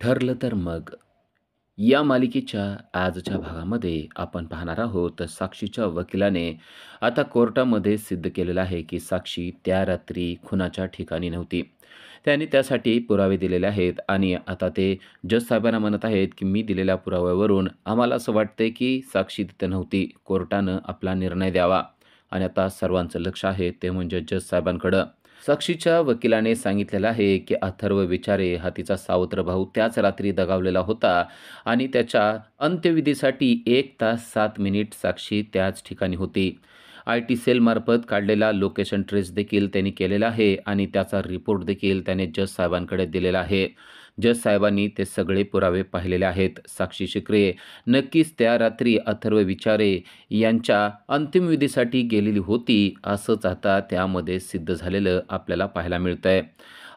ठरलं तर मग. या मालिकेच्या आजच्या भागामध्ये आपण पाहणार आहोत साक्षीच्या वकिलाने आता कोर्टामध्ये सिद्ध केलेलं आहे की साक्षी त्या रात्री खुनाच्या ठिकाणी नव्हती. त्यांनी त्यासाठी पुरावे दिलेले आहेत आणि आता ते जज साहेबांना म्हणत आहेत की मी दिलेल्या पुराव्यावरून आम्हाला असं वाटतंय की साक्षी तिथं नव्हती. कोर्टानं आपला निर्णय द्यावा आणि आता सर्वांचं लक्ष आहे ते म्हणजे जज साहेबांकडं. साक्षीच्या वकिलाने सांगितलेलं आहे की अथर्व विचारे हा तिचा सावत्र भाऊ त्याच रात्री दगावलेला होता आणि त्याच्या अंत्यविधीसाठी 1 तास 7 मिनिट साक्षी त्याच ठिकाणी होती. आय-टी सेलमार्फत काढलेला लोकेशन ट्रेस देखील त्यांनी केलेला आहे आणि त्याचा रिपोर्ट देखील त्याने जज साहेबांकडे दिलेला आहे. जज साहेबांनी ते सगळे पुरावे पाहिलेले आहेत. साक्षी शिकरे नक्कीच त्या रात्री अथर्व विचारे यांच्या अंतिम विधीसाठी गेलेली होती, असंच आता त्यामध्ये सिद्ध झालेलं आपल्याला पाहायला मिळतंय.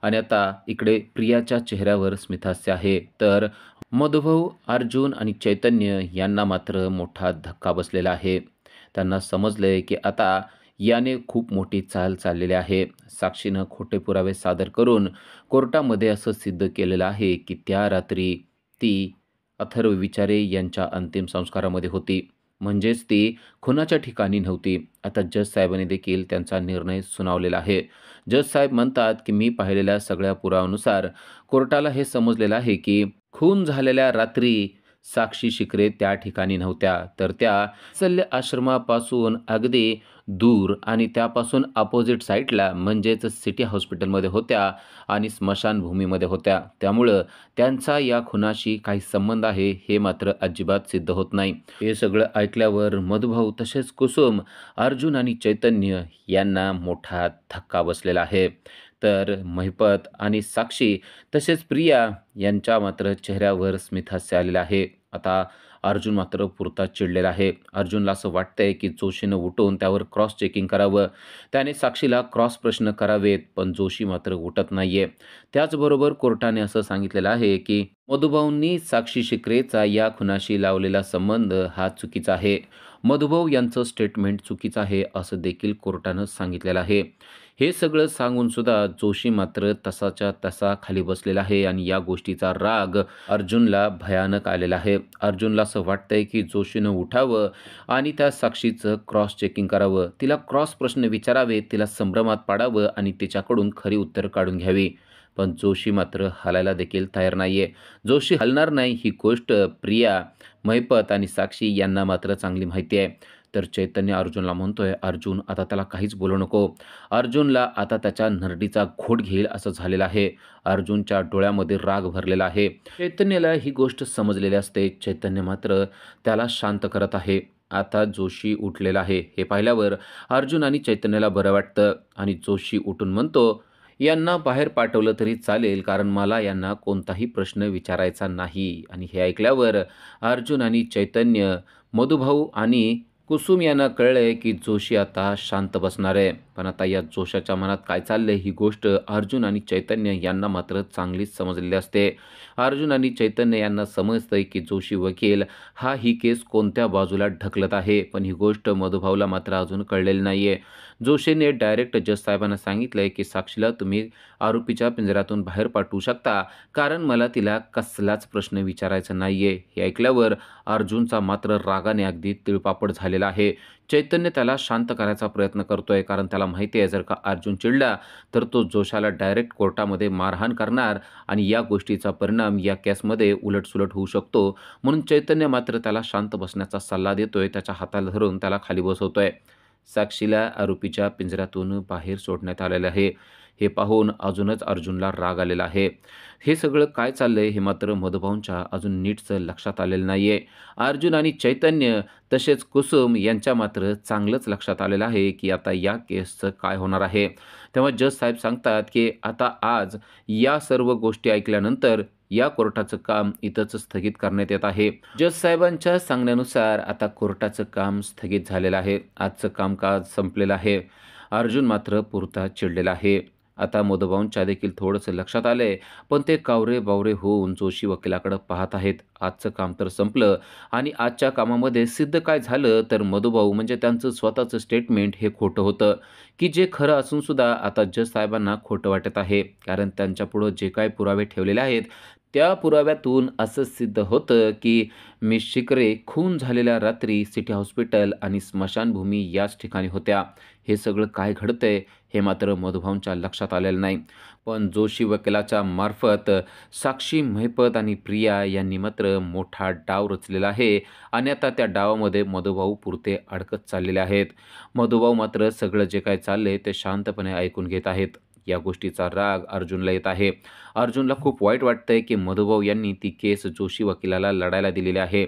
आणि आता इकडे प्रियाच्या चेहऱ्यावर स्मितहास्य आहे, तर मधुभाऊ, अर्जुन आणि चैतन्य यांना मात्र मोठा धक्का बसलेला आहे. त्यांना समजलंय की आता याने खूप मोठी चाल चाललेली आहे. साक्षीनं खोटे पुरावे सादर करून कोर्टामध्ये असं सिद्ध केलेलं आहे की त्या रात्री ती अथर्व विचारे यांच्या अंतिम संस्कारामध्ये होती. म्हणजेच ती खुनाच्या ठिकाणी नव्हती. आता जज साहेबांनी देखील त्यांचा निर्णय सुनावलेला आहे. जज साहेब म्हणतात की मी पाहिलेल्या सगळ्या पुराव्यानुसार कोर्टाला हे समजलेलं आहे की खून झालेल्या रात्री साक्षी शिकरे त्या ठिकाणी नव्हत्या, तर त्या वात्सल्य आश्रमापासून अगदी दूर आणि त्यापासून अपोजिट साईडला म्हणजेच सिटी हॉस्पिटलमध्ये होत्या आणि स्मशानभूमीमध्ये होत्या. त्यामुळं त्यांचा या खुनाशी काही संबंध आहे हे मात्र अजिबात सिद्ध होत नाही. हे सगळं ऐकल्यावर मधुभाऊ तसेच कुसुम, अर्जुन आणि चैतन्य यांना मोठा धक्का बसलेला आहे. तर महिपत आणि साक्षी तसेच प्रिया यांच्या मात्र चेहऱ्यावर स्मितहास्य आलेलं आहे. आता अर्जुन मात्र पुरता चिडलेला आहे. अर्जुनला असं वाटतंय की जोशीनं उठून त्यावर क्रॉस चेकिंग करावं. त्याने साक्षीला क्रॉस प्रश्न करावेत, पण जोशी मात्र उठत नाहीये. त्याचबरोबर कोर्टाने असं सांगितलेलं आहे की मधुभाऊंनी साक्षी शिकरेचा या खुनाशी लावलेला संबंध हा चुकीचा आहे. मधुभाऊ यांचं स्टेटमेंट चुकीचं आहे असं देखील कोर्टानं सांगितलेलं आहे. हे सगळं सांगून सुद्धा जोशी मात्र तसाच्या तसा खाली बसलेला आहे आणि या गोष्टीचा राग अर्जुनला भयानक आलेला आहे. अर्जुनला असं वाटतंय की जोशीनं उठावं आणि त्या साक्षीचं क्रॉस चेकिंग करावं. तिला क्रॉस प्रश्न विचारावे, तिला संभ्रमात पाडावं आणि तिच्याकडून खरी उत्तर काढून घ्यावी. पण जोशी मात्र हलायला देखील तयार नाहीये. जोशी हलणार नाही ही गोष्ट प्रिया, महिपत आणि साक्षी यांना मात्र चांगली माहिती आहे. तर चैतन्य अर्जुनला म्हणतोय, अर्जुन आता त्याला काहीच बोलू नको. अर्जुनला आता त्याच्या नरडीचा घोट घेईल असं झालेलं आहे. अर्जुनच्या डोळ्यामध्ये राग भरलेला आहे. चैतन्याला ही गोष्ट समजलेली असते. चैतन्य मात्र त्याला शांत करत आहे. आता जोशी उठलेला आहे हे पाहिल्यावर अर्जुन आणि चैतन्याला बरं वाटतं आणि जोशी उठून म्हणतो, यांना बाहेर पाठवलं तरी चालेल कारण मला यांना कोणताही प्रश्न विचारायचा नाही. आणि हे ऐकल्यावर अर्जुन आणि चैतन्य, मधुभाऊ आणि कुसुम यांना कळलंय की जोशी आता शांत बसणार आहे. पण आता या जोशाच्या मनात काय चाललंय ही गोष्ट अर्जुन आणि चैतन्य यांना मात्र चांगलीच समजलेली असते. अर्जुन आणि चैतन्य यांना समजतंय की जोशी वकील हा ही केस कोणत्या बाजूला ढकलत आहे, पण ही गोष्ट मधुभाऊला मात्र अजून कळलेली नाहीये. जोशीने डायरेक्ट जज साहेबांना सांगितलंय की साक्षीला तुम्ही आरोपीच्या पिंजऱ्यातून बाहेर पाठवू शकता कारण मला तिला कसलाच प्रश्न विचारायचा नाहीये. हे ऐकल्यावर अर्जुनचा मात्र रागाने अगदी तिळपापड झालेला आहे. चैतन्य त्याला शांत करायचा प्रयत्न करतोय कारण त्याला माहिती आहे जर का अर्जुन चिडला तर तो जोशाला डायरेक्ट कोर्टामध्ये मारहाण करणार आणि या गोष्टीचा परिणाम या केसमध्ये उलटसुलट होऊ शकतो. म्हणून चैतन्य मात्र त्याला शांत बसण्याचा सल्ला देतोय. त्याच्या हाताला धरून त्याला खाली बसवतोय. साक्षीला आरोपीच्या पिंजऱ्यातून बाहेर सोडण्यात आलेलं आहे. हे पाहून अजूनच अर्जुनला राग आलेला आहे. हे सगळं काय चाललंय हे मात्र मधुभाऊंच्या अजून नीटचं लक्षात आलेलं नाहीये. अर्जुन आणि चैतन्य तसेच कुसुम यांच्या मात्र चांगलंच लक्षात आलेलं आहे की आता या केसचं काय होणार आहे. तेव्हा जज साहेब सांगतात की आता आज या सर्व गोष्टी ऐकल्यानंतर या कोर्टाचं काम इथंच स्थगित करण्यात येत आहे. जज साहेबांच्या सांगण्यानुसार आता कोर्टाचं काम स्थगित झालेलं आहे. आजचं कामकाज संपलेलं आहे. अर्जुन मात्र पुरता चिडलेला आहे. आता मधुभाऊंच्या देखील थोडंसं लक्षात आलंय, पण ते कावरे-बावरे होऊन जोशी वकिलाकडे पाहत आहेत. आजचं काम तर संपलं आणि आजच्या कामामध्ये सिद्ध काय झालं तर मधुभाऊ म्हणजे त्यांचं स्वतःचं स्टेटमेंट हे खोटं होतं, की जे खरं असून सुद्धा आता जज साहेबांना खोटं वाटत आहे. कारण त्यांच्यापुढं जे काही पुरावे ठेवलेले आहेत त्या पुराव्यातून असं सिद्ध होतं, की मिस शिकरे खून झालेल्या रात्री सिटी हॉस्पिटल आणि स्मशानभूमी याच ठिकाणी होत्या. हे सगळं काय घडतंय, हे मात्र मधुभाऊंच्या लक्षात आलेलं नाही. पण जोशी वकिलाच्या मार्फत साक्षी, महिपत आणि प्रिया यांनी मात्र मोठा डाव रचलेला आहे आणि आता त्या डावामध्ये मधुभाऊ पुरते अडकत चाललेले आहेत. मधुभाऊ मात्र सगळं जे काही चाललंय ते शांतपणे ऐकून घेत आहेत. या गोष्टीचा राग अर्जुनला येत आहे. अर्जुनला खूप वाईट वाटतंय, की मधुभाऊ यांनी ती केस जोशी वकिलाला लढायला दिलेली आहे.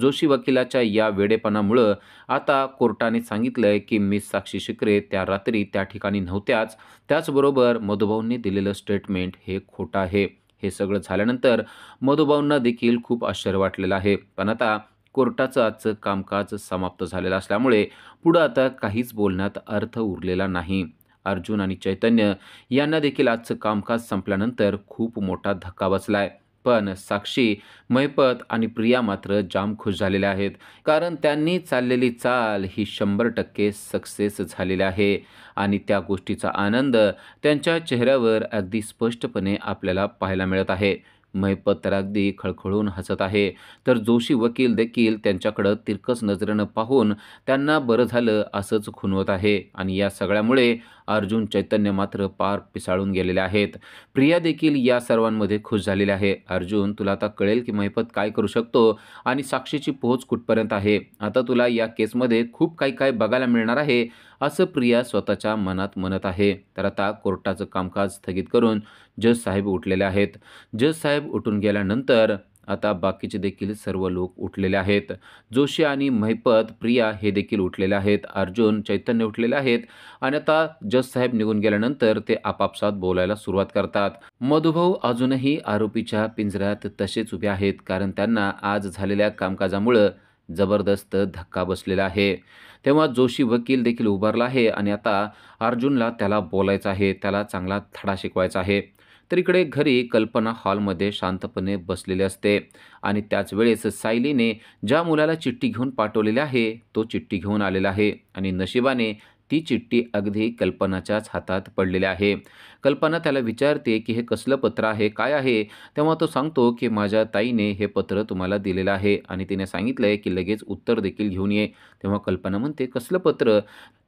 जोशी वकिलाच्या या वेडेपणामुळं आता कोर्टाने सांगितलंय, की मिस साक्षी शिकरे त्या रात्री त्या ठिकाणी नव्हत्याच. त्याचबरोबर मधुभाऊंनी दिलेलं स्टेटमेंट हे खोटं आहे. हे सगळं झाल्यानंतर मधुभाऊंना देखील खूप आश्चर्य वाटलेलं आहे. पण आता कोर्टाचं आजचं कामकाज समाप्त झालेलं असल्यामुळे पुढं आता काहीच बोलण्यात अर्थ उरलेला नाही. अर्जुन आणि चैतन्य यांना देखील आजचं कामकाज संपल्यानंतर खूप मोठा धक्का बसलाय. पण साक्षी, महिपत आणि प्रिया मात्र जाम खुश झालेल्या आहेत. कारण त्यांनी चाललेली चाल ही 100% सक्सेस झालेली आहे आणि त्या गोष्टीचा आनंद त्यांच्या चेहऱ्यावर अगदी स्पष्टपणे आपल्याला पाहायला मिळत आहे. महिपत तर अगदी खळखळून हसत आहे, तर जोशी वकील देखील त्यांच्याकडं तिरकस नजरेनं पाहून त्यांना बरं झालं असंच खुणवत आहे आणि या सगळ्यामुळे अर्जुन, चैतन्य मात्र पार पिसाळून गेलेले आहेत. प्रिया देखील या सर्वांमध्ये खुश झालेली आहे. अर्जुन, तुला आता कळेल की महिपत काय करू शकतो आणि साक्षीची पोहोच कुठपर्यंत आहे. आता तुला या केसमध्ये खूप काही काय बघायला मिळणार आहे, असं प्रिया स्वतःच्या मनात म्हणत आहे. तर आता कोर्टाचं कामकाज स्थगित करून जज साहेब उठलेले आहेत. जज साहेब उठून गेल्यानंतर आता बाकीचे देखील सर्व लोक उठलेले आहेत. जोशी आणि महिपत, प्रिया हे देखील उठलेले आहेत. अर्जुन, चैतन्य उठलेले आहेत आणि आता जज साहेब निघून गेल्यानंतर ते आपापसात बोलायला सुरुवात करतात. मधुभाऊ अजूनही आरोपीच्या पिंजऱ्यात तसेच उभे आहेत, कारण त्यांना आज झालेल्या कामकाजामुळं जबरदस्त धक्का बसलेला आहे. तेव्हा जोशी वकील देखील उभारला आहे आणि आता अर्जुनला त्याला बोलायचं आहे, त्याला चांगला धडा शिकवायचा आहे. तर इकडे घरी कल्पना हॉलमध्ये शांतपणे बसलेली असते आणि त्याच वेळेस सायलीने ज्या मुलाला चिठ्ठी घेऊन पाठवलेली आहे, तो चिठ्ठी घेऊन आलेला आहे आणि नशिबाने ती चिठ्ठी अगदी कल्पनाच्याच हातात पडलेली आहे. कल्पना त्याला विचारते, की हे कसलं पत्र आहे, काय आहे? तेव्हा तो सांगतो, की माझ्या ताईने हे पत्र तुम्हाला दिलेलं आहे आणि तिने सांगितलंय, की लगेच उत्तर देखील घेऊन ये. तेव्हा कल्पना म्हणते, कसलं पत्र?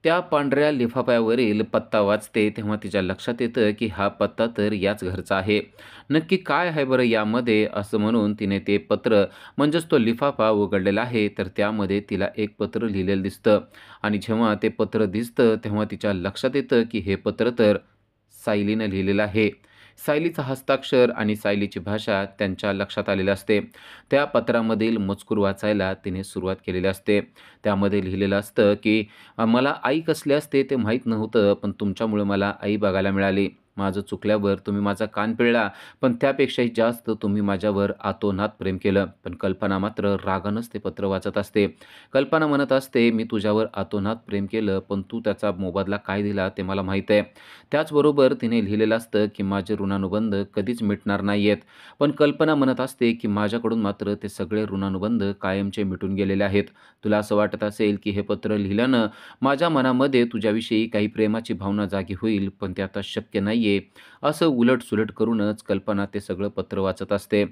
त्या पांढऱ्या लिफाफ्यावरील पत्ता वाचते तेव्हा तिच्या लक्षात येतं, की हा पत्ता तर याच घरचा आहे. नक्की काय आहे बरं यामध्ये, असं म्हणून तिने ते पत्र म्हणजेच तो लिफाफा उघडलेला आहे. तर त्यामध्ये तिला एक पत्र लिहिलेलं दिसतं आणि जेव्हा ते पत्र दिसतं तेव्हा तिच्या लक्षात येतं, की हे पत्र तर सायलीनं लिहिलेलं आहे. सायलीचं हस्ताक्षर आणि सायलीची भाषा त्यांच्या लक्षात आलेलं असते. त्या पत्रामधील मजकूर वाचायला तिने सुरुवात केलेली असते. त्यामध्ये लिहिलेलं असतं, की मला आई कसली असते ते माहीत नव्हतं, पण तुमच्यामुळे मला आई बघायला मिळाली. माझं चुकल्यावर तुम्ही माझा कान पिळला, पण त्यापेक्षाही जास्त तुम्ही माझ्यावर आतोनात प्रेम केलं. पण कल्पना मात्र रागानंच ते पत्र वाचत असते. कल्पना म्हणत असते, मी तुझ्यावर आतोनात प्रेम केलं, पण तू त्याचा मोबदला काय दिला ते मला माहीत आहे. त्याचबरोबर तिने लिहिलेलं असतं, की माझे ऋणानुबंध कधीच मिटणार नाहीयेत. पण कल्पना म्हणत असते, की माझ्याकडून मात्र ते सगळे ऋणानुबंध कायमचे मिटून गेलेले आहेत. तुला असं वाटत असेल, की हे पत्र लिहिल्यानं माझ्या मनामध्ये तुझ्याविषयी काही प्रेमाची भावना जागी होईल, पण ते आता शक्य नाहीये. असं उलट-सुलट करूनच कल्पना ते सगळं पत्र वाचत असते.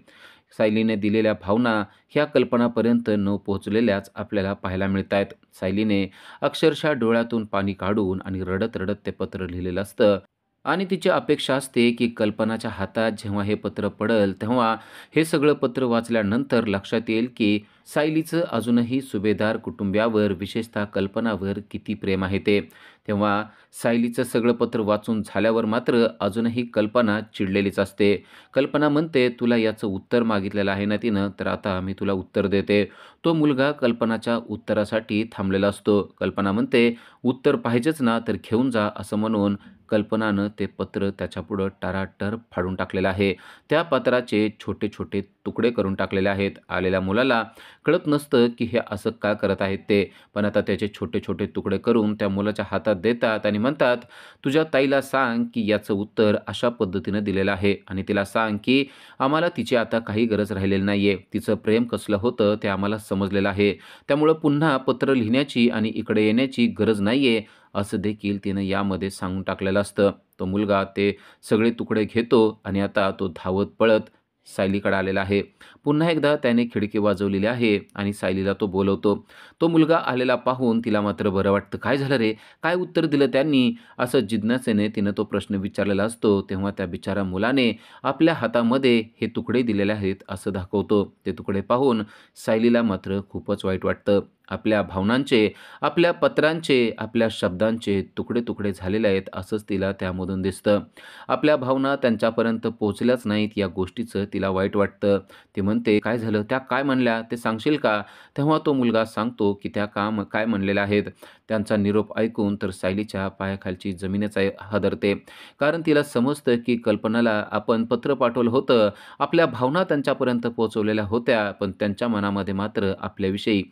सायलीने दिलेल्या भावना ह्या कल्पनापर्यंत न पोहोचलेल्याच आपल्याला पाहायला मिळतायत. सायलीने अक्षरशः डोळ्यातून पाणी काढून आणि रडत-रडत ते पत्र लिहिलेलं असतं आणि तिची अपेक्षा असते, की कल्पनाच्या हातात जेव्हा हे पत्र पडेल, तेव्हा हे सगळं पत्र वाचल्यानंतर लक्षात येईल, की सायलीचं अजूनही सुभेदार कुटुंबियावर, विशेषतः कल्पनावर किती प्रेम आहे ते. तेव्हा सायलीचं सगळं पत्र वाचून झाल्यावर मात्र अजूनही कल्पना चिडलेलीच असते. कल्पना म्हणते, "तुला याचं उत्तर मागितलेलं आहे ना तिनं, तर आता मी तुला उत्तर देते." तो मुलगा कल्पनाच्या उत्तरासाठी थांबलेला असतो. कल्पना म्हणते, "उत्तर पाहिजेच ना, तर घेऊन जा," असं म्हणून कल्पनानं ते पत्र त्याच्यापुढं टाराटर फाडून टाकलेलं आहे. त्या पत्राचे छोटे-छोटे तुकडे करून टाकलेले आहेत. आलेल्या मुलाला कळत नसतं, की हे असं का करत आहेत ते. पण आता त्याचे छोटे-छोटे तुकडे करून त्या मुलाच्या हातात देतात आणि म्हणतात, "तुझ्या ताईला सांग, की याचं उत्तर अशा पद्धतीनं दिलेलं आहे आणि तिला सांग, की आम्हाला तिची आता काही गरज राहिलेली नाहीये. तिचं प्रेम कसलं होतं ते आम्हाला समजलेलं आहे. त्यामुळं पुन्हा पत्र लिहिण्याची आणि इकडे येण्याची गरज नाहीये." असं देखील तिनं यामध्ये सांगून टाकलेलं असतं. तो मुलगा ते सगळे तुकडे घेतो आणि आता तो धावत पळत सायलीकडे आलेला आहे. पुन्हा एकदा त्याने खिडकी वाजवलेली आहे आणि सायलीला तो बोलवतो. तो मुलगा आलेला पाहून तिला मात्र बरं वाटतं. "काय झालं रे? काय उत्तर दिलं त्यांनी?" असं जिज्ञासेने तिनं तो प्रश्न विचारलेला असतो. तेव्हा त्या बिचाऱ्या मुलाने आपल्या हातामध्ये हे तुकडे दिलेले आहेत असं दाखवतो. ते तुकडे पाहून सायलीला मात्र खूपच वाईट वाटतं. आपल्या भावनांचे, आपल्या पत्रांचे, आपल्या शब्दांचे तुकडे-तुकडे झालेले आहेत असंच तिला त्यामधून दिसतं. आपल्या भावना त्यांच्यापर्यंत पोहोचल्याच नाहीत या गोष्टीचं तिला वाईट वाटतं. ती म्हणते, "काय झालं? त्या काय म्हणल्या? ते सांगशील का?" तेव्हा तो मुलगा सांगतो, की त्या काय म्हणलेल्या आहेत. त्यांचा निरोप ऐकून तर सायलीच्या पायाखालची जमीनच हादरते. कारण तिला समजतं, की कल्पनाला आपण पत्र पाठवलं होतं. आपल्या भावना त्यांच्यापर्यंत पोहोचवलेल्या होत्या, पण त्यांच्या मनामध्ये मात्र आपल्याविषयी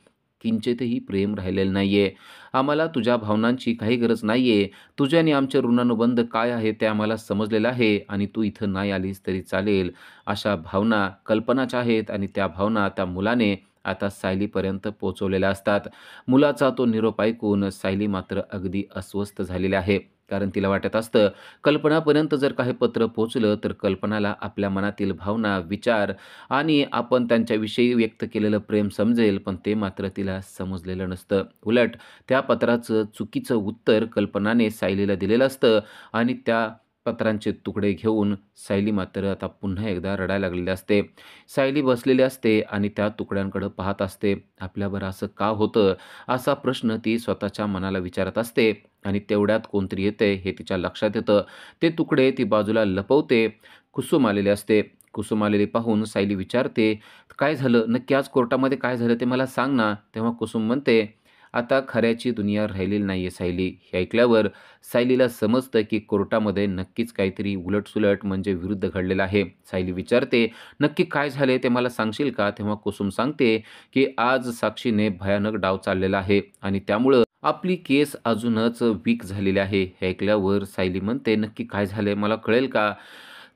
किंचितही प्रेम राहिलेलं नाहीये. आम्हाला तुझ्या भावनांची काही गरज नाहीये. तुझे आणि आमचे ऋणानुबंध काय आहे ते आम्हाला समजलेलं आहे आणि तू इथं नाही आलीस तरी चालेल. अशा भावना कल्पनाच्या आहेत आणि त्या भावना त्या मुलाने आता सायलीपर्यंत पोहोचवलेल्या असतात. मुलाचा तो निरोप ऐकून सायली मात्र अगदी अस्वस्थ झालेली आहे. कारण तिला वाटत असतं, कल्पनापर्यंत जर काही पत्र पोहोचलं तर कल्पनाला आपल्या मनातील भावना, विचार आणि आपण त्यांच्याविषयी व्यक्त केलेलं प्रेम समजेल, पण ते मात्र तिला समजलेलं नसतं. उलट त्या पत्राचं चुकीचं उत्तर कल्पनाने सायलीला दिलेलं असतं आणि त्या पत्रांचे तुकडे घेऊन सायली मात्र आता पुन्हा एकदा रडायला लागलेली असते. सायली बसलेली असते आणि त्या तुकड्यांकडे पाहत असते. आपल्याबरोबर असं का होतं? असा प्रश्न ती स्वतःच्या मनाला विचारत असते आणि तेवढ्यात कोणतरी येते हे तिच्या लक्षात येतं. ते तुकडे ती बाजूला लपवते. कुसुम आलेली असते. कुसुम आलेली पाहून सायली विचारते, "काय झालं? नक्की आज कोर्टामध्ये काय झालं ते मला सांग ना." तेव्हा कुसुम म्हणते, "आता खऱ्याची दुनिया राहिलेली नाहीये सायली." हे ऐकल्यावर सायलीला समजतं की कोर्टामध्ये नक्कीच काहीतरी उलट-सुलट म्हणजे विरुद्ध घडलेलं आहे. सायली विचारते, "नक्की काय झाले ते मला सांगशील का?" तेव्हा कुसुम सांगते, की आज साक्षीने भयानक डाव चाललेला आहे आणि त्यामुळं आपली केस अजूनच वीक झालेली आहे. हे ऐकल्यावर सायली म्हणते, "नक्की काय झालंय मला कळेल का?"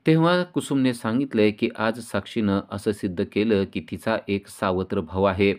तेव्हा कुसुमने सांगितलंय, की आज साक्षीनं असं सिद्ध केलं, की तिचा एक सावत्र भाऊ आहे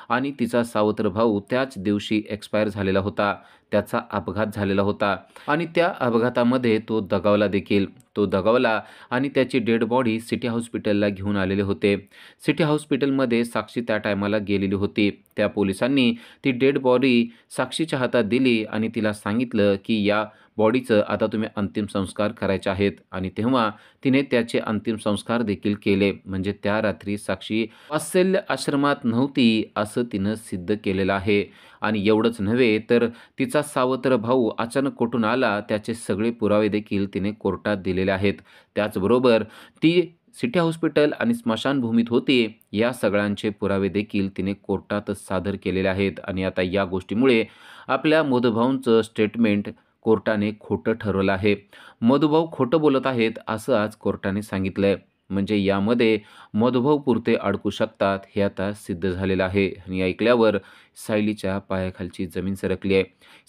आणि तिचा सावत्र भाऊ त्याच दिवशी एक्सपायर झालेला होता. त्याचा अपघात झालेला होता आणि त्या अपघातामध्ये तो दगावला देखील. तो दगावला आणि त्याची डेड बॉडी सिटी हॉस्पिटलला घेऊन आलेले होते. सिटी हॉस्पिटलमध्ये साक्षी त्या टायमाला गेलेली होती. त्या पोलिसांनी ती डेड बॉडी साक्षीच्या हातात दिली आणि तिला सांगितलं, की या बॉडीचं आता तुम्ही अंतिम संस्कार करायचे आहेत आणि तेव्हा तिने त्याचे अंतिम संस्कार देखील केले. म्हणजे त्या रात्री साक्षी वात्सल्य आश्रमात नव्हती असं तिनं सिद्ध केलेलं आहे. आणि एवढंच नव्हे तर तिचा सावत्र भाऊ अचानक कुठून आला त्याचे सगळे पुरावे देखील तिने कोर्टात दिलेले आहेत. त्याचबरोबर ती सिटी हॉस्पिटल आणि स्मशानभूमीत होती या सगळ्यांचे पुरावे देखील तिने कोर्टात सादर केलेले आहेत आणि आता या गोष्टीमुळे आपल्या मधुभाऊंचं स्टेटमेंट कोर्टाने खोटं ठरवलं आहे. मधुभाऊ खोटं बोलत आहेत असं आज कोर्टाने सांगितलंय. म्हणजे यामध्ये मधुभाऊ पुरते अडकू शकतात हे आता सिद्ध झालेलं आहे आणि ऐकल्यावर सायलीच्या पायाखालची जमीन सरकली आहे.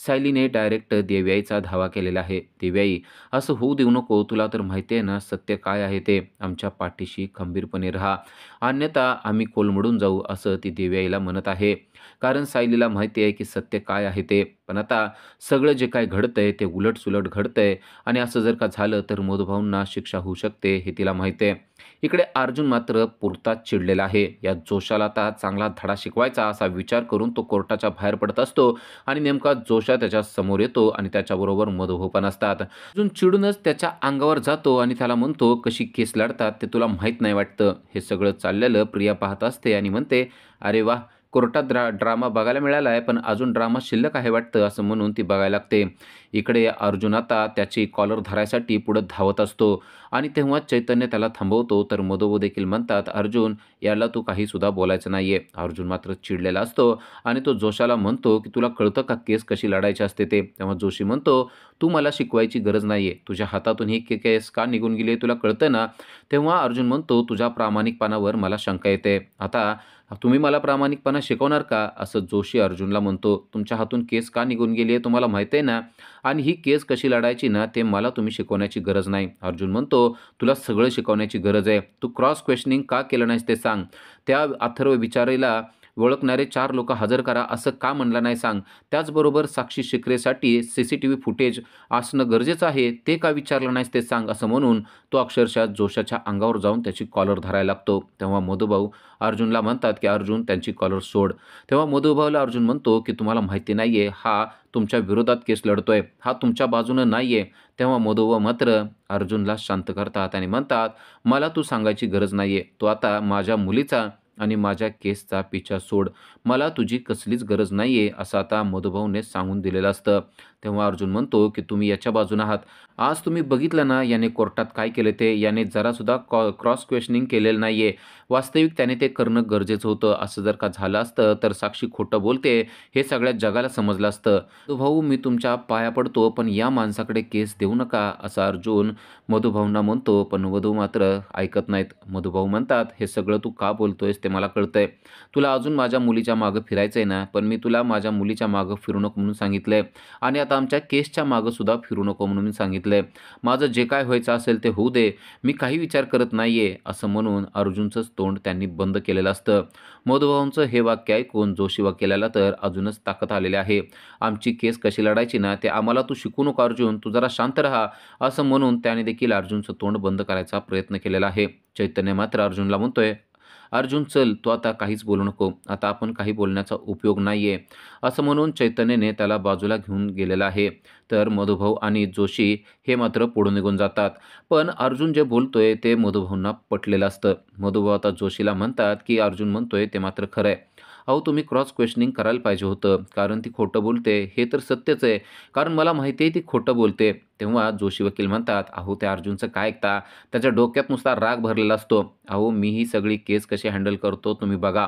सायलीने डायरेक्ट देवयाईचा धावा केलेला आहे. देवयाई, असं होऊ देऊ नको. तुला तर माहिती आहे ना सत्य काय आहे ते. आमच्या पाठीशी खंबीरपणे राहा. अन्यथा आम्ही कोलमडून जाऊ असं ती देवयाईला म्हणत आहे. कारण सायलीला माहिती आहे की सत्य काय आहे ते. पण आता सगळं जे काही घडतंय ते उलट-सुलट घडतंय आणि असं जर का झालं तर मधुभाऊंना शिक्षा होऊ शकते हे तिला माहिती आहे. इकडे अर्जुन मात्र पुरताच चिडलेला आहे. या जोशाला आता चांगला धडा शिकवायचा असा विचार करून तो कोर्टाच्या बाहेर पडत असतो आणि नेमका जोशा त्याच्या समोर येतो आणि त्याच्याबरोबर मधुभाऊ पण असतात. अर्जुन चिडूनच त्याच्या अंगावर जातो आणि त्याला म्हणतो, "कशी केस लढतात ते तुला माहीत नाही वाटतं." हे सगळं चाललेलं प्रिया पाहत असते आणि म्हणते, "अरे वाह! कोर्टात ड्रामा बघायला मिळाला आहे, पण अजून ड्रामा शिल्लक आहे वाटतं," असं म्हणून ती बघायला लागते. इकडे अर्जुन आता त्याची कॉलर धरायसाठी पुढे धावत असतो आणि तेव्हा चैतन्य त्याला थांबवतो. तर मधुभाऊ देखील म्हणतात, "अर्जुन, याला तू काही सुद्धा बोलायचं नाहीये." अर्जुन मात्र चिडलेला असतो आणि तो जोशाला म्हणतो, की "तुला कळतं का केस कशी लढायची असते ते?" तेव्हा जोशी म्हणतो, "तू मला शिकवायची गरज नाहीये. तुझ्या हातातून ही केस का निघून गेली तुला कळतं ना?" तेव्हा अर्जुन म्हणतो, "तुझ्या प्रामाणिकपणावर मला शंका येते. आता तुम्ही मला प्रामाणिकपणा शिकवणार का?" असं जोशी अर्जुनला म्हणतो. "तुमच्या हातून केस का निघून गेली आहे तुम्हाला माहिती आहे ना? आणि ही केस कशी लढायची ना ते मला तुम्ही शिकवण्याची गरज नाही." अर्जुन म्हणतो, "तुला सगळं शिकवण्याची गरज आहे. तू क्रॉस क्वेश्चनिंग का केलं नाहीस ते सांग." त्या अथर्व विचारेला ओळखणारे 4 लोकं हजर करा असं का म्हणला नाही सांग. त्याचबरोबर साक्षी शिकरेसाठी सीसीटीव्ही फुटेज असणं गरजेचं आहे ते का विचारलं नाहीस ते सांग असं म्हणून तो अक्षरशः जोशाच्या अंगावर जाऊन त्याची कॉलर धरायला लागतो. तेव्हा मधुभाऊ अर्जुनला म्हणतात, की "अर्जुन त्यांची कॉलर सोड." तेव्हा मधुभाऊला अर्जुन म्हणतो, की "तुम्हाला माहिती नाहीये हा तुमच्या विरोधात केस लढतोय. हा तुमच्या बाजूनं नाहीये." तेव्हा मधुभाऊ मात्र अर्जुनला शांत करतात आणि म्हणतात, "मला तू सांगायची गरज नाहीये. तू आता माझ्या मुलीचा आणि माझ्या केसचा पिछा सोड. मला तुझी कसलीच गरज नाहीये." असं आता मधुभाऊने सांगून दिलेलं असतं. तेव्हा अर्जुन म्हणतो, की "तुम्ही याच्या बाजूने आहात. आज तुम्ही बघितलं ना याने कोर्टात काय केलं ते. याने जरासुद्धा क्रॉस क्वेश्चनिंग केलेलं नाहीये. वास्तविक त्याने ते करणं गरजेचं होतं. असं जर का झालं असतं तर साक्षी खोटं बोलते हे सगळ्या जगाला समजलं असतं. भाऊ मी तुमच्या पाया पडतो पण या माणसाकडे केस देऊ नका." असं अर्जुन मधुभाऊंना म्हणतो. पण मधू मात्र ऐकत नाहीत. मधुभाऊ म्हणतात, "हे सगळं तू का बोलतोयस ते मला कळतंय. तुला अजून माझ्या मुलीच्या मागं फिरायचंय ना, पण मी तुला माझ्या मुलीच्या मागं फिरू नको म्हणून सांगितलंय आणि आता आमच्या केसच्या मागं सुद्धा फिरू नको म्हणून मी सांगितलंय. माझं जे काय व्हायचं असेल ते होऊ दे. मी काही विचार करत नाहीये." असं म्हणून अर्जुनचंच तोंड त्यांनी बंद केलेलं असतं. मधुभाऊंचं हे वाक्य ऐकून जोशी वकिलाला तर अजूनच ताकद आलेली आहे. "आमची केस कशी लढायची ना ते आम्हाला तू शिकू नको अर्जुन. तू जरा शांत राहा." असं म्हणून त्याने देखील अर्जुनचं तोंड बंद करायचा प्रयत्न केलेला आहे. चैतन्य मात्र अर्जुनला म्हणतोय, "अर्जुन चल, तू आता काहीच बोलू नको. आता आपण काही बोलण्याचा उपयोग नाहीये." असं म्हणून चैतन्यने त्याला बाजूला घेऊन गेलेलं आहे. तर मधुभाऊ आणि जोशी हे मात्र पुढे निघून जातात. पण अर्जुन जे बोलतोय ते मधुभाऊंना पटलेलं असतं. मधुभाऊ आता जोशीला म्हणतात, की "अर्जुन म्हणतोय ते मात्र खरं आहे. अहो तुम्ही क्रॉस क्वेश्चनिंग करायला पाहिजे होतं. कारण ती खोटं बोलते हे तर सत्यच आहे. कारण मला माहिती आहे ती खोटं बोलते." तेव्हा जोशी वकील म्हणतात, "अहो त्या अर्जुनचं काय ऐकता? त्याच्या डोक्यात नुसता राग भरलेला असतो. अहो मी ही सगळी केस कशी हँडल करतो तुम्ही बघा.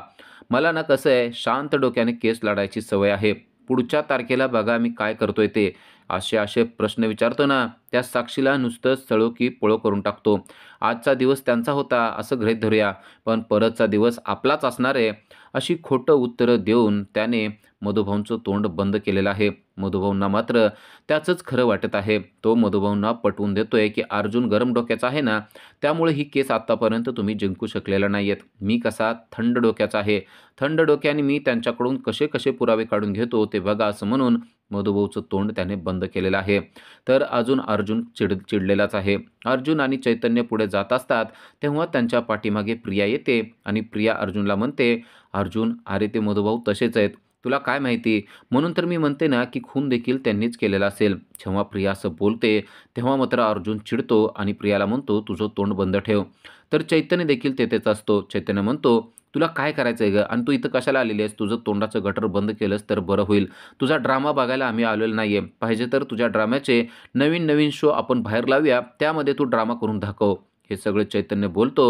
मला ना कसं आहे शांत डोक्याने केस लढायची सवय आहे. पुढच्या तारखेला बघा मी काय करतोय ते. असे-असे प्रश्न विचारतो ना, त्या साक्षीला नुसतं सळो की पळो करून टाकतो. आजचा दिवस त्यांचा होता असं गृहीत धरूया, पण परतचा दिवस आपलाच असणार आहे." अशी खोटं उत्तरं देऊन त्याने मधुभाऊंचं तोंड बंद केलेलं आहे. मधुभाऊंना मात्र त्याचंच खरं वाटत आहे. तो मधुभाऊंना पटवून देतोय, की अर्जुन गरम डोक्याचा आहे ना, त्यामुळे ही केस आत्तापर्यंत तुम्ही जिंकू शकलेला नाहीयेत. मी कसा थंड डोक्याचा आहे. थंड डोक्याने मी त्यांच्याकडून कसे-कसे पुरावे काढून घेतो ते बघा असं म्हणून मधुभाऊचं तोंड त्याने बंद केलेलं आहे. तर अजून अर्जुन चिडलेलाच आहे. अर्जुन आणि चैतन्य पुढे जात असतात, तेव्हा त्यांच्या पाठीमागे प्रिया येते आणि प्रिया अर्जुनला म्हणते, "अर्जुन, अरे ते मधुभाऊ तसेच आहेत. तुला काय माहिती? म्हणून तर मी म्हणते ना, की खून देखील त्यांनीच केलेला असेल." जेव्हा प्रिया असं बोलते, तेव्हा मात्र अर्जुन चिडतो आणि प्रियाला म्हणतो, "तुझं तोंड बंद ठेव." तर चैतन्य देखील तेथेच असतो. चैतन्य म्हणतो, "तुला काय करायचंय गं? आणि तू इथं कशाला आलेली आहेस? तुझं तोंडाचं गटर बंद केलंस तर बरं होईल. तुझा ड्रामा बघायला आम्ही आलेलो नाहीये. पाहिजे तर तुझ्या ड्राम्याचे नवीन-नवीन शो आपण बाहेर लावूया. त्यामध्ये तू ड्रामा करून दाखव." हे सगळं चैतन्य बोलतो.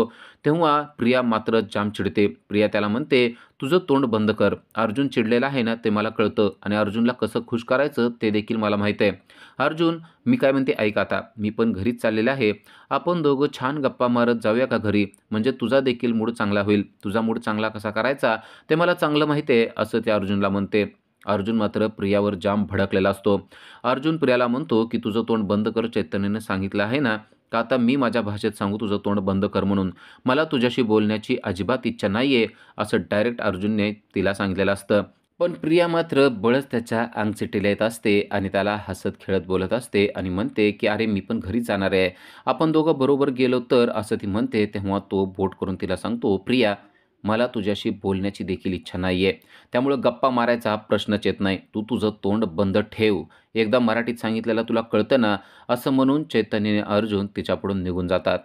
तेव्हा प्रिया मात्र जाम चिडते. प्रिया त्याला म्हणते, "तुझं तोंड बंद कर. अर्जुन चिडलेला आहे ना ते मला कळतं आणि अर्जुनला कसं खुश करायचं ते देखील मला माहीत आहे. अर्जुन, मी काय म्हणते ऐक आता. मी पण घरीच चाललेले आहे. आपण दोघं छान गप्पा मारत जाऊया का घरी? म्हणजे तुझा देखील मूड चांगला होईल. तुझा मूड चांगला कसा करायचा ते मला चांगलं माहीत आहे." असं ते अर्जुनला म्हणते. अर्जुन मात्र प्रियावर जाम भडकलेला असतो. अर्जुन प्रियाला म्हणतो, की "तुझं तोंड बंद कर. चैतन्याने सांगितलं आहे ना, का आता मी माझ्या भाषेत सांगू तुझं तोंड बंद कर म्हणून. मला तुझ्याशी बोलण्याची अजिबात इच्छा नाहीये." असं डायरेक्ट अर्जुनने तिला सांगितलेलं असतं. पण प्रिया मात्र बळच त्याच्या अंगचेटीला येत असते आणि त्याला हसत-खेळत बोलत असते आणि म्हणते, की "अरे मी पण घरीच जाणार आहे. आपण दोघं बरोबर गेलो तर." असं ती म्हणते. तेव्हा तो बोट करून तिला सांगतो, "प्रिया, मला तुझ्याशी बोलण्याची देखील इच्छा नाहीये. त्यामुळं गप्पा मारायचा प्रश्नच येत नाही. तू तुझं तोंड बंद ठेव. एकदा मराठीत सांगितलेलं तुला कळतं ना." असं म्हणून चैतन्य आणि अर्जुन तिच्यापुढून निघून जातात.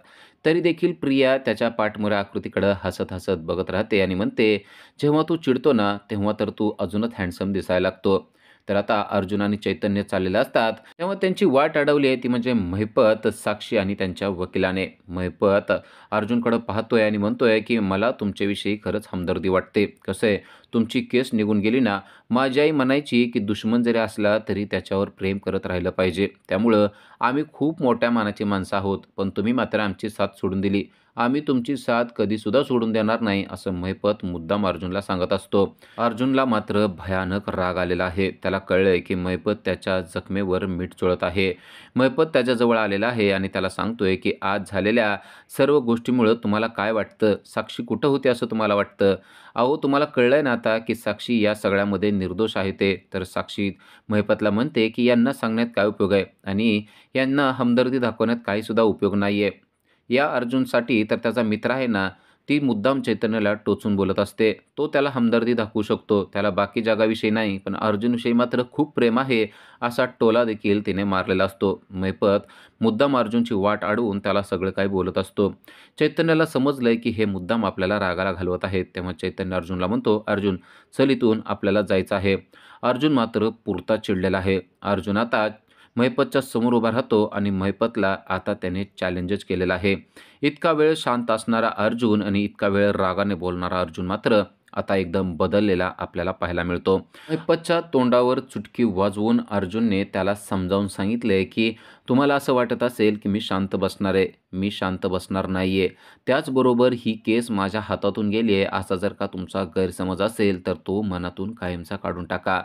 तरी देखील प्रिया त्याच्या पाठमोऱ्या आकृतीकडं हसत-हसत बघत राहते आणि म्हणते, "जेव्हा तू चिडतो ना, तेव्हा तर तू अजूनच हँडसम दिसायला लागतो." तर आता अर्जुन आणि चैतन्य चाललेले असतात. तेव्हा त्यांची वाट अडवली आहे ती म्हणजे महिपत, साक्षी आणि त्यांच्या वकिलाने. महिपत अर्जुनकडं पाहतोय आणि म्हणतोय, की "मला तुमच्याविषयी खरंच हमदर्दी वाटते. कसं आहे, तुमची केस निघून गेली ना, माझी आई म्हणायची, की दुश्मन जरी असला तरी त्याच्यावर प्रेम करत राहिलं पाहिजे. त्यामुळं आम्ही खूप मोठ्या मानाची माणसं आहोत, पण तुम्ही मात्र आमची साथ सोडून दिली. आम्ही तुमची साथ कधीसुद्धा सोडून देणार नाही, असं महिपत मुद्दाम अर्जुनला सांगत असतो. अर्जुनला मात्र भयानक राग आलेला आहे. त्याला कळलंय की महिपत त्याच्या जखमेवर मीठ चोळत आहे. महिपत त्याच्याजवळ आलेला आहे आणि त्याला सांगतोय की आज झालेल्या सर्व गोष्टीमुळं तुम्हाला काय वाटतं? साक्षी कुठं होती असं तुम्हाला वाटतं? अहो, तुम्हाला कळलंय ना आता की साक्षी या सगळ्यामध्ये निर्दोष आहे ते. तर साक्षी महिपतला म्हणते की यांना सांगण्यात काय उपयोग आहे आणि यांना हमदर्दी दाखवण्यात काहीसुद्धा उपयोग नाहीये. या अर्जुनसाठी तर त्याचा मित्र आहे ना, ती मुद्दाम चैतन्याला टोचून बोलत असते. तो त्याला हमदर्दी दाखवू शकतो. त्याला बाकी जगाविषयी नाही, पण अर्जुनविषयी मात्र खूप प्रेम आहे, असा टोला देखील तिने मारलेला असतो. महिपत मुद्दाम अर्जुनची वाट अडवून त्याला सगळं काही बोलत असतो. चैतन्याला समजलंय की हे मुद्दाम आपल्याला रागाला घालवत आहेत. तेव्हा चैतन्य अर्जुनला म्हणतो, "अर्जुन, चल इथून आपल्याला जायचं आहे." अर्जुन मात्र पुरता चिडलेला आहे. अर्जुन आता महिपतच्या समोर उभा राहतो आणि महिपतला आता त्याने चॅलेंजच केलेलं आहे. इतका वेळ शांत असणारा अर्जुन आणि इतका वेळ रागाने बोलणारा अर्जुन मात्र आता एकदम बदललेला आपल्याला पाहायला मिळतो. महिपतच्या तोंडावर चुटकी वाजवून अर्जुनने त्याला समजावून सांगितले की तुम्हाला असं वाटत असेल की मी शांत बसणार आहे. मी शांत बसणार नाहीये. त्याचबरोबर ही केस माझ्या हातातून गेली आहे असा जर का तुमचा गैरसमज असेल तर तो मनातून कायमचा काढून टाका.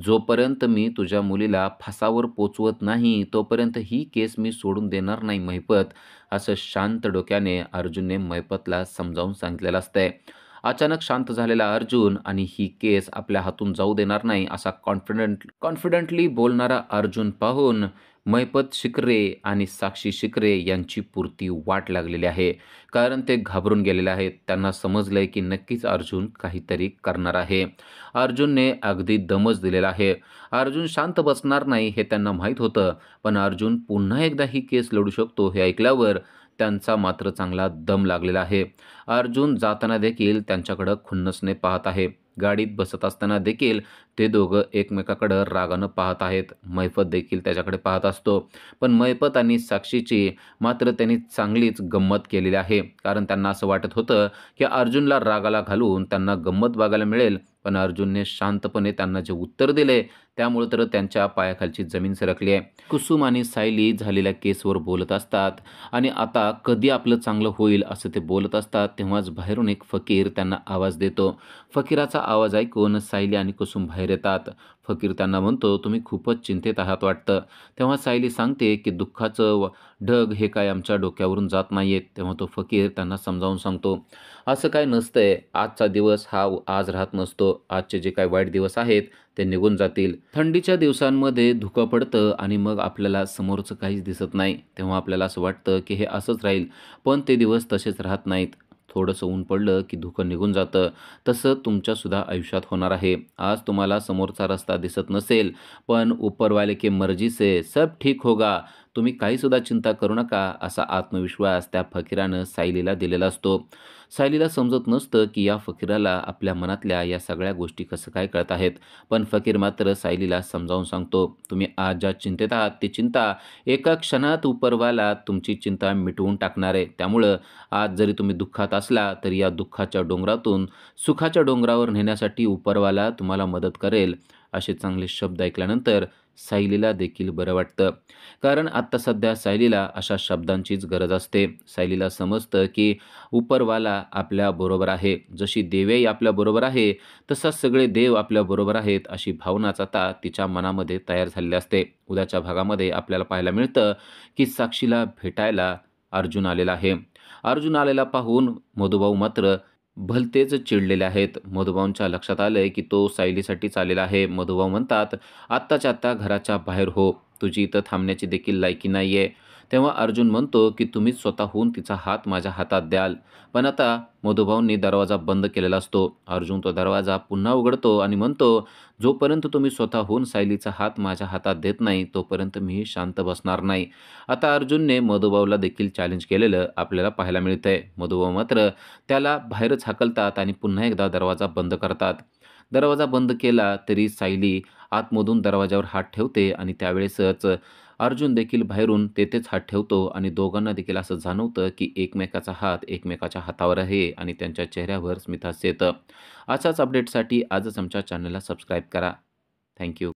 जोपर्यंत मी तुझ्या मुलीला फासावर पोचवत नाही तोपर्यंत ही केस मी सोडून देणार नाही महिपत, असं शांत डोक्याने अर्जुनने महिपतला समजावून सांगितलेलं असतंय. अचानक शांत झालेला अर्जुन आणि ही केस आपल्या हातून जाऊ देणार नाही असा कॉन्फिडंटली बोलणारा अर्जुन पाहून महिपत शिकरे आणि साक्षी शिकरे यांची पुरती वाट लागलेली आहे. कारण ते घाबरून गेलेले आहेत. त्यांना समजलंय की नक्कीच अर्जुन काहीतरी करणार आहे. अर्जुनने अगदी दमच दिलेला आहे. अर्जुन शांत बसणार नाही हे त्यांना माहीत होतं. पण अर्जुन पुन्हा एकदा ही केस लढू शकतो हे ऐकल्यावर त्यांचा मात्र चांगला दम लागलेला आहे. अर्जुन जाताना देखील त्यांच्याकडं खुन्नसने पाहत आहे. गाडीत बसत असताना देखील ते दोघं एकमेकाकडं रागानं पाहत आहेत. महिपत देखील त्याच्याकडे पाहत असतो. पण महिपत आणि साक्षीची मात्र त्यांनी चांगलीच गंमत केलेली आहे. कारण त्यांना असं वाटत होतं की अर्जुनला रागाला घालून त्यांना गंमत बघायला मिळेल. पण अर्जुनने शांतपणे त्यांना जे उत्तर दिले त्यामुळे तर त्यांच्या पायाखालची जमीन सरकली आहे. कुसुम आणि सायली झालेल्या केसवर बोलत असतात आणि आता कधी आपलं चांगलं होईल असं ते बोलत असतात. तेव्हाच बाहेरून एक फकीर त्यांना आवाज देतो. फकीराचा आवाज ऐकून सायली आणि कुसुम बाहेर येतात. फकीर त्यांना म्हणतो, तुम्ही खूपच चिंतेत आहात वाटतं. तेव्हा सायली सांगते की दुःखाचं ढग हे काय आमच्या डोक्यावरून जात नाहीयेत. तेव्हा तो फकीर त्यांना समजावून सांगतो, असं काय नसतंय. आजचा दिवस हा आज राहत नसतो. आजचे जे काही वाईट दिवस आहेत ते निघून जातील. थंडीच्या दिवसांमध्ये धुकं पडतं आणि मग आपल्याला समोरचं काहीच दिसत नाही. तेव्हा आपल्याला असं वाटतं की हे असंच राहील. पण ते दिवस तसेच राहत नाहीत. थोडंसं ऊन पडलं की धुकं निघून जातं. तसं तुमच्यासुद्धा आयुष्यात होणार आहे. आज तुम्हाला समोरचा रस्ता दिसत नसेल, पण ऊपरवाले की मर्जी से सब ठीक होगा. तुम्ही काहीसुद्धा चिंता करू नका, असा आत्मविश्वास त्या फकीरानं सायलीला दिलेला असतो. सायलीला समजत नसतं की या फकीराला आपल्या मनातल्या या सगळ्या गोष्टी कसं काय कळत आहेत. पण फकीर मात्र सायलीला समजावून सांगतो, तुम्ही आज ज्या चिंतेत आहात ती चिंता एका क्षणात उपरवाला तुमची चिंता मिटवून टाकणार आहे. त्यामुळं आज जरी तुम्ही दुःखात असला तरी या दुःखाच्या डोंगरातून सुखाच्या डोंगरावर नेण्यासाठी उपरवाला तुम्हाला मदत करेल. असे चांगले शब्द ऐकल्यानंतर सायलीला देखील बरं वाटतं. कारण आत्ता सध्या सायलीला अशा शब्दांचीच गरज असते. सायलीला समजतं की उपरवाला आपल्याबरोबर आहे. जशी देवई आपल्याबरोबर आहे, तसा सगळे देव आपल्याबरोबर आहेत, अशी भावनाच आता तिच्या मनामध्ये तयार झालेली असते. उद्याच्या भागामध्ये आपल्याला पाहायला मिळतं की साक्षीला भेटायला अर्जुन आलेला आहे. अर्जुन आलेला पाहून मधुभाऊ मात्र भलतेच चिडलेले आहेत. मधुभाऊंच्या लक्षात आलंय की तो सायलीसाठीच आलेला आहे. मधुभाऊ म्हणतात, "आत्ताच्या आत्ता घराच्या बाहेर हो. तुझी इथं थांबण्याची देखील लायकी नाहीये." तेव्हा अर्जुन म्हणतो की तुम्हीच स्वतःहून तिचा हात माझ्या हातात द्याल. पण आता मधुभाऊंनी दरवाजा बंद केलेला असतो. अर्जुन तो दरवाजा पुन्हा उघडतो आणि म्हणतो, "जोपर्यंत तुम्ही स्वतःहून सायलीचा हात माझ्या हातात देत नाही, तोपर्यंत मी शांत बसणार नाही." आता अर्जुनने मधुभाऊला देखील चॅलेंज केलेलं आपल्याला पाहायला मिळतंय. मधुभाऊ मात्र त्याला बाहेरच हाकलतात आणि पुन्हा एकदा दरवाजा बंद करतात. दरवाजा बंद केला तरी सायली आतमधून दरवाजावर हात ठेवते आणि त्यावेळेसच अर्जुन देखील बाहेरून तेथेच हात ठेवतो आणि दोघांना देखील असं जाणवतं की एकमेकाचा हात एकमेकाच्या हातावर आहे आणि त्यांच्या चेहऱ्यावर स्मितहास्य येतं. अशाच अपडेटसाठी आजच आमच्या चॅनलला सबस्क्राईब करा. थँक